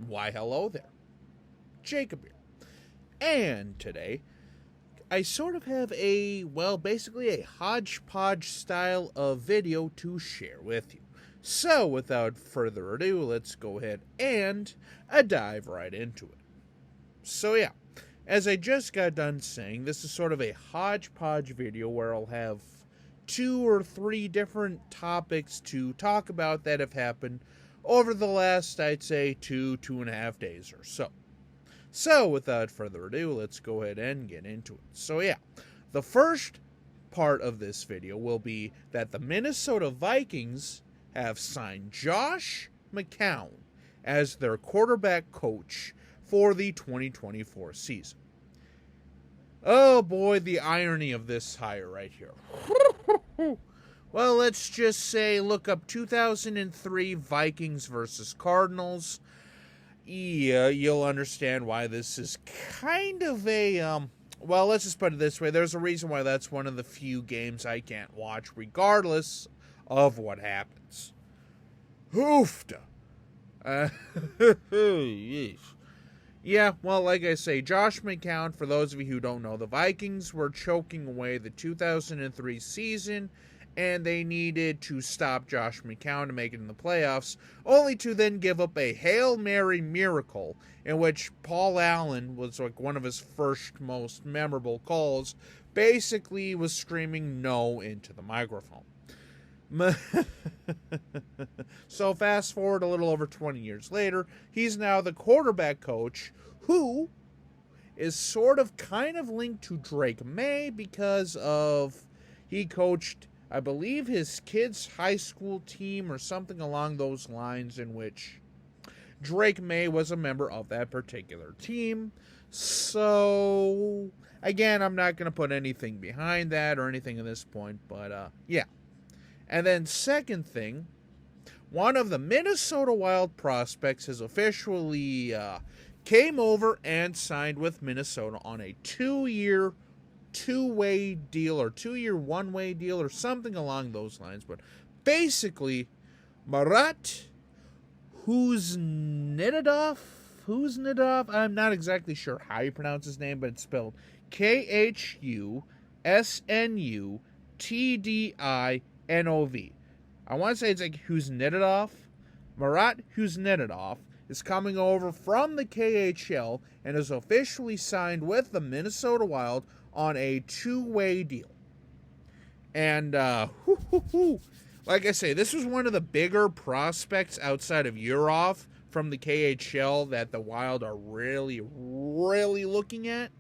Why, hello there. Jacob here. And today, I sort of have basically a hodgepodge style of video to share with you. So, without further ado, let's go ahead and dive right into it. So, yeah, as I just got done saying, this is sort of a hodgepodge video where I'll have 2 or 3 different topics to talk about that have happened over the last, I'd say, 2.5 days or so. So, without further ado, let's go ahead and get into it. So, yeah, the first part of this video will be that the Minnesota Vikings have signed Josh McCown as their quarterback coach for the 2024 season. Oh boy, the irony of this hire right here. Well, let's just say, look up 2003 Vikings versus Cardinals. Yeah, you'll understand why this is kind of a, well, let's just put it this way. There's a reason why that's one of the few games I can't watch, regardless of what happens. Hoofda. Yeah, well, like I say, Josh McCown, for those of you who don't know, the Vikings were choking away the 2003 season, and they needed to stop Josh McCown to make it in the playoffs, only to then give up a Hail Mary miracle in which Paul Allen was like one of his first most memorable calls, basically was screaming no into the microphone. So fast forward a little over 20 years later, he's now the quarterback coach who is sort of kind of linked to Drake May because of he coached, I believe, his kid's high school team or something along those lines, in which Drake May was a member of that particular team. So, again, I'm not going to put anything behind that or anything at this point, but yeah. And then second thing, one of the Minnesota Wild prospects has officially came over and signed with Minnesota on a 2-year two-way deal or 2-year one-way deal or something along those lines. But basically, Marat Khusnutdinov, I'm not exactly sure how you pronounce his name, but it's spelled Khusnutdinov. I want to say it's like Khusnutdinov. Marat Khusnutdinov is coming over from the KHL and is officially signed with the Minnesota Wild on a 2-way deal. And, like I say, this was one of the bigger prospects outside of Urov from the KHL that the Wild are really, really looking at.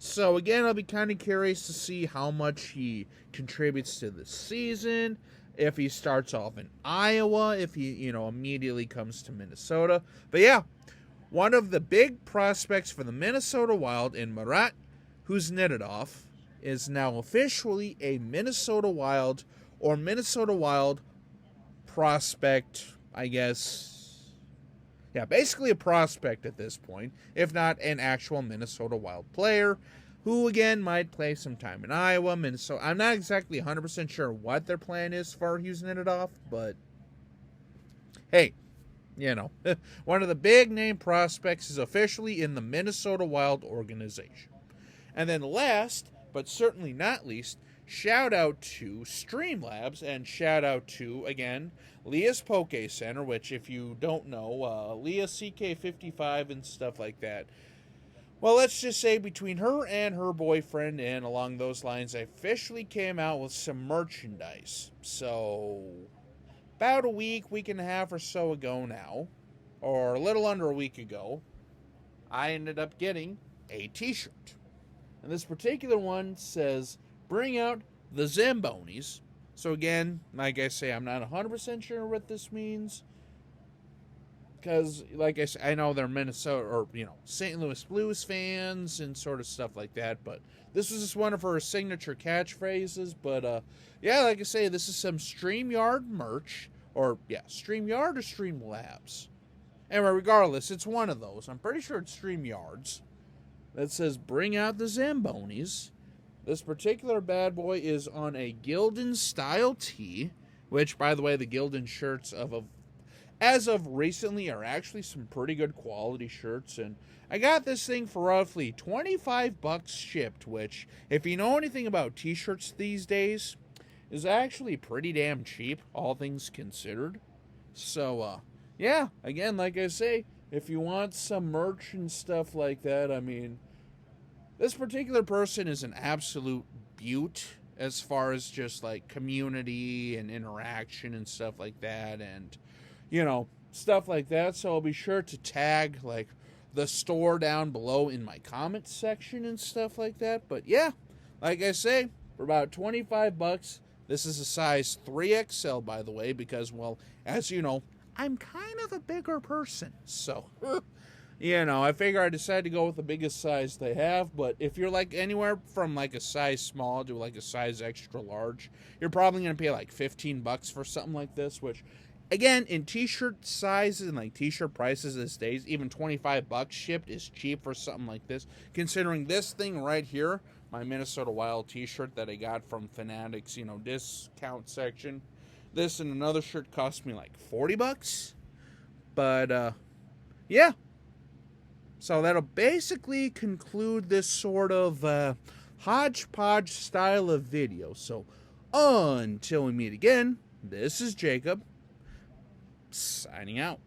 So, again, I'll be kind of curious to see how much he contributes to the season, if he starts off in Iowa, if he, immediately comes to Minnesota. But, yeah, one of the big prospects for the Minnesota Wild in Marat Khusnutdinov is now officially a Minnesota Wild or Minnesota Wild prospect, I guess. Yeah, basically a prospect at this point, if not an actual Minnesota Wild player, who, again, might play some time in Iowa, Minnesota. I'm not exactly 100% sure what their plan is for Khusnutdinov, but hey, one of the big-name prospects is officially in the Minnesota Wild organization. And then last, but certainly not least, shout out to Streamlabs and shout out to, again, Leah's Poke Center, which, if you don't know, Leah CK55 and stuff like that. Well, let's just say between her and her boyfriend and along those lines, I officially came out with some merchandise. So, about a week and a half or so ago now, or a little under a week ago, I ended up getting a t-shirt. And this particular one says, "Bring out the Zambonis." So again, like I say, I'm not 100% sure what this means. Because, like I say, I know they're Minnesota or, St. Louis Blues fans and sort of stuff like that. But this was just one of her signature catchphrases. But, yeah, like I say, this is some StreamYard merch. Or, yeah, StreamYard or Streamlabs. Anyway, regardless, it's one of those. I'm pretty sure it's StreamYards. That says, "Bring out the Zambonis." This particular bad boy is on a Gildan style tee, which, by the way, the Gildan shirts of as of recently are actually some pretty good quality shirts, and I got this thing for roughly 25 bucks shipped, which, if you know anything about t-shirts these days, is actually pretty damn cheap, all things considered. So, yeah, again, like I say, if you want some merch and stuff like that, I mean, this particular person is an absolute beaut as far as just like community and interaction and stuff like that, and stuff like that. So I'll be sure to tag like the store down below in my comments section and stuff like that. But yeah, like I say, for about 25 bucks, this is a size 3XL, by the way, because, well, as you know, I'm kind of a bigger person. So, I figure I decided to go with the biggest size they have. But if you're like anywhere from like a size small to like a size extra large, you're probably going to pay like 15 bucks for something like this, which, again, in t-shirt sizes and like t-shirt prices these days, even 25 bucks shipped is cheap for something like this. Considering this thing right here, my Minnesota Wild t-shirt that I got from Fanatics, discount section, this and another shirt cost me like 40 bucks. But, yeah. So that'll basically conclude this sort of hodgepodge style of video. So until we meet again, this is Jacob, signing out.